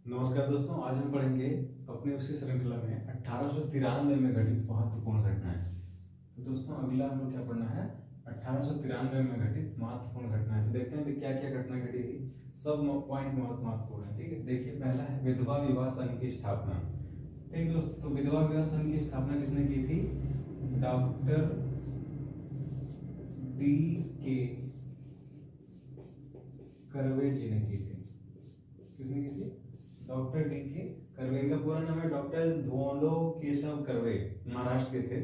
नमस्कार दोस्तों, आज हम पढ़ेंगे अपनी उसी श्रृंखला में 1893 में घटित महत्वपूर्ण घटनाएं। तो दोस्तों अगला हम लोग क्या पढ़ना है? 1893 में घटित महत्वपूर्ण घटनाएं। तो देखते हैं क्या क्या घटना घटी थी। सब पॉइंट बहुत महत्वपूर्ण है। ठीक है, देखिए पहला है विधवा विवाह संघ की स्थापना। ठीक दोस्तों, तो विधवा विवाह संघ की स्थापना किसने की थी? डॉक्टर डी के कर्वे जी ने की थी। किसने की थी? डॉक्टर डी के कर्वे। इनका पूरा नाम है डॉक्टर धोंडो केशव कर्वे, महाराष्ट्र के थे।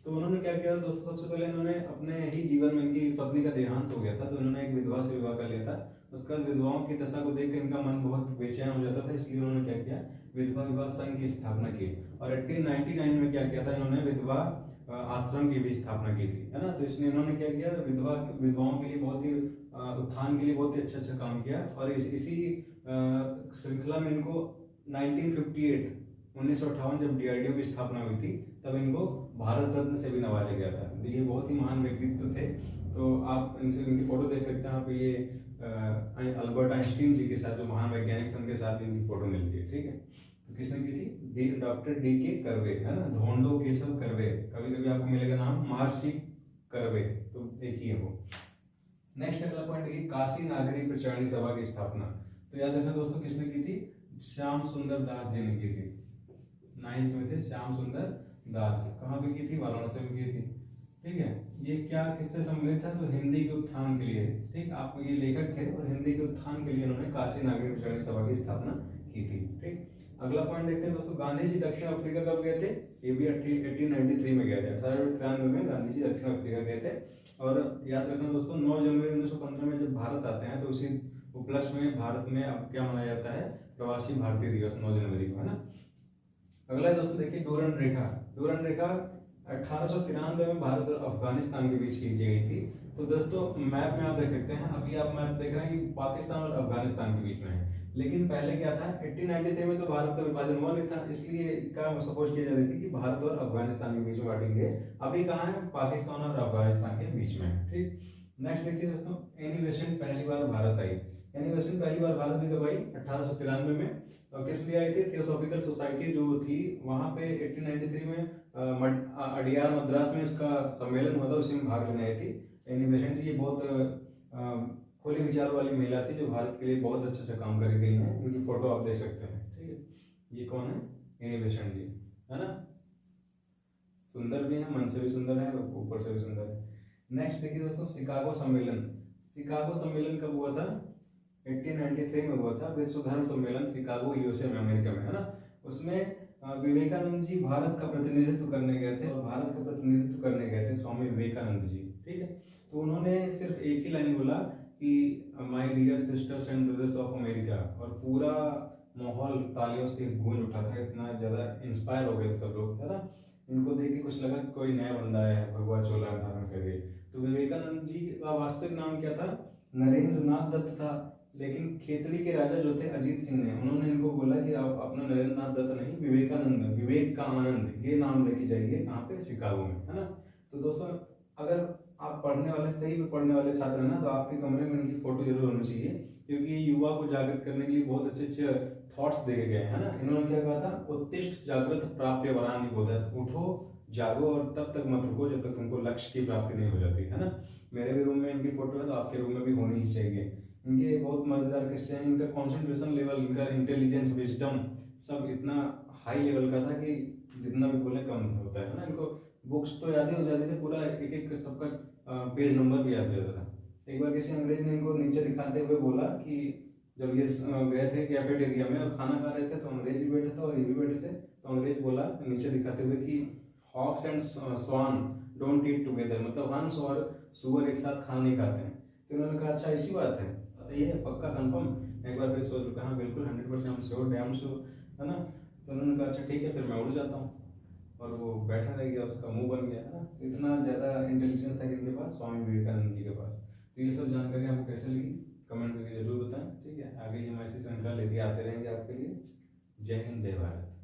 तो उन्होंने क्या किया दोस्तों? सबसे पहले इन्होंने अपने ही जीवन में इनकी पत्नी का देहांत हो गया था, तो उन्होंने एक विधवा से विवाह कर लिया था। उसके बाद विधवाओं की दशा को देखकर इनका मन बहुत बेचैन हो जाता था, इसलिए उन्होंने क्या किया? विधवा विवाह संघ की स्थापना की। और 1899 में क्या किया था? इन्होंने विधवा आश्रम की भी स्थापना की थी, है ना। तो इसमें इन्होंने क्या किया? विधवाओं के लिए बहुत ही उत्थान के लिए बहुत ही अच्छा काम किया। और इसी श्रृंखला में इनको 1958 जब डीआरडीओ की स्थापना हुई थी, तब इनको भारत रत्न से भी नवाजा गया था। ये बहुत ही महान व्यक्तित्व थे। तो आप इनकी फोटो देख सकते हैं। आप ये अल्बर्ट आइंस्टीन जी के साथ, जो महान वैज्ञानिक थे, उनके साथ भी इनकी फोटो मिलती है। ठीक है, तो किसने की थी? डॉक्टर डी के कर्वे, है ना। धोंडो केशव कर्वे, कभी कभी आपको मिलेगा नाम महर्षि कर्वे, तो एक ही है वो। नेक्स्ट अगला पॉइंट है काशी नागरी प्रचारणी सभा की स्थापना। तो याद रखना दोस्तों, किसने की थी? श्याम सुंदर दास जी ने की थी। 9th में थे श्याम सुंदर दास। कहाँ पे की थी? वाराणसी में की थी। ठीक है, ये क्या किससे संबंधित था? तो हिंदी के उत्थान के लिए। ठीक, आप ये लेखक थे और हिंदी के उत्थान के लिए उन्होंने काशी नागरी प्रचारणी सभा की स्थापना की थी। ठीक, अगला पॉइंट देखते हैं दोस्तों, गांधी जी दक्षिण अफ्रीका कब गए थे? ये भी 1893 में गए थे। 1893 में गांधी जी दक्षिण अफ्रीका गए थे। और याद रखना दोस्तों, 9 जनवरी 1915 में जब भारत आते हैं, तो उसी उपलक्ष्य में भारत में अब क्या मनाया जाता है? प्रवासी भारतीय दिवस 9 जनवरी को, है ना। अगला है दोस्तों, देखिए डूरन रेखा। डूरन रेखा 1893 में भारत और अफगानिस्तान के बीच खींची गई थी। तो दोस्तों मैप में आप देख सकते हैं, अभी आप मैप देख रहे हैं कि पाकिस्तान और अफगानिस्तान के बीच में है। लेकिन पहले क्या था? 1893 में तो भारत का विभाजन हुआ नहीं था, इसलिए क्या सपोज किया जाती थी कि भारत और अफगानिस्तान के बीच में बांटेंगे। अभी कहाँ है? पाकिस्तान और अफगानिस्तान के बीच में है। ठीक, नेक्स्ट देखिए दोस्तों, एनी बेसेंट पहली बार भारत आई। एनी बेसेंट पहली बार भारत में कब आई? 1893 में। और किस लिए आई थी? थियोसॉफिकल सोसाइटी जो थी वहां पे 1893 में अडियार मद्रास में उसका सम्मेलन हुआ था, उसी में भाग लेने आई थी एनी बेसेंट जी। ये बहुत खुले विचार वाली महिला थी, जो भारत के लिए बहुत अच्छा काम कर गई है। इनकी फोटो आप देख सकते हैं। ठीक है, ये कौन है? एनी बेसेंट जी, है ना। सुंदर भी है, मन से भी सुंदर है, ऊपर से भी सुंदर है। नेक्स्ट देखिए दोस्तों, शिकागो सम्मेलन। शिकागो सम्मेलन कब हुआ था? 1893 में हुआ था। विश्व धर्म सम्मेलन शिकागो, यूएसए में, अमेरिका में, है ना। उसमें विवेकानंद जी भारत का प्रतिनिधित्व करने गए थे, और भारत का प्रतिनिधित्व करने गए थे स्वामी विवेकानंद जी। ठीक है, तो उन्होंने सिर्फ एक ही लाइन बोला कि my dear sisters and brothers of America, और पूरा माहौल तालियों से गूंज उठा था। इतना ज्यादा इंस्पायर हो गए सब लोग, है ना। इनको देख के कुछ लगा कि कोई नया बंदा आया है, भगवा चोला धारण करके। तो विवेकानंद जी का वास्तविक नाम क्या था? नरेंद्र नाथ दत्त था। लेकिन खेतड़ी के राजा जो थे अजीत सिंह ने, उन्होंने इनको बोला कि आप अपना नरेंद्र नाथ दत्त नहीं, विवेकानंद, विवेक का आनंद, ये नाम लेके जाइए। कहाँ पे? शिकागो में, है ना। तो दोस्तों अगर आप पढ़ने वाले, सही में पढ़ने वाले छात्र हैं ना, तो आपके कमरे में इनकी फोटो जरूर होनी चाहिए, क्योंकि ये युवा को जागृत करने के लिए बहुत अच्छे अच्छे थॉट्स दे गए हैं, ना। इन्होंने क्या कहा था? उत्तिष्ठ जागृत प्राप्य वरानि बोधत। उठो, जागो और तब तक मत रुको जब तक तुमको लक्ष्य की प्राप्ति नहीं हो जाती, है ना। मेरे भी रूम में इनकी फोटो है, तो आपके रूम में भी होनी ही चाहिए। इनके बहुत मजेदार किस्से हैं। इनका कॉन्सेंट्रेशन लेवल, इनका इंटेलिजेंस, विजडम सब इतना हाई लेवल का था कि जितना भी बोले कम होता है ना। इनको बुक्स तो याद ही हो जाती थी, पूरा एक एक सबका पेज नंबर भी याद हो जाता था। एक बार किसी अंग्रेज ने इनको नीचे दिखाते हुए बोला कि जब ये गए थे कैफेटेरिया में और खाना खा रहे थे, तो अंग्रेज भी बैठे थे और ये भी बैठे थे। तो अंग्रेज बोला नीचे दिखाते हुए कि hawks and swan don't eat together, मतलब हंस और सुअर एक साथ खाना नहीं खाते हैं। तो इन्होंने कहा अच्छा ऐसी बात है, सही है, पक्का कंफर्म? एक बार फिर सोच कहा बिल्कुल 100% श्योर, डैम श्योर, है ना। तो उन्होंने कहा अच्छा ठीक है, फिर मैं उड़ जाता हूँ। और वो बैठा रह गया, उसका मुंह बन गया, है ना। इतना ज़्यादा इंटेलिजेंस था इनके पास, स्वामी विवेकानंद जी के पास। तो ये सब जानकारी आपको कैसे लगी कमेंट करके जरूर बताएं। ठीक है, आगे हम ऐसी श्रृंखला लेके आते रहेंगे आपके लिए। जय हिंद, जय भारत।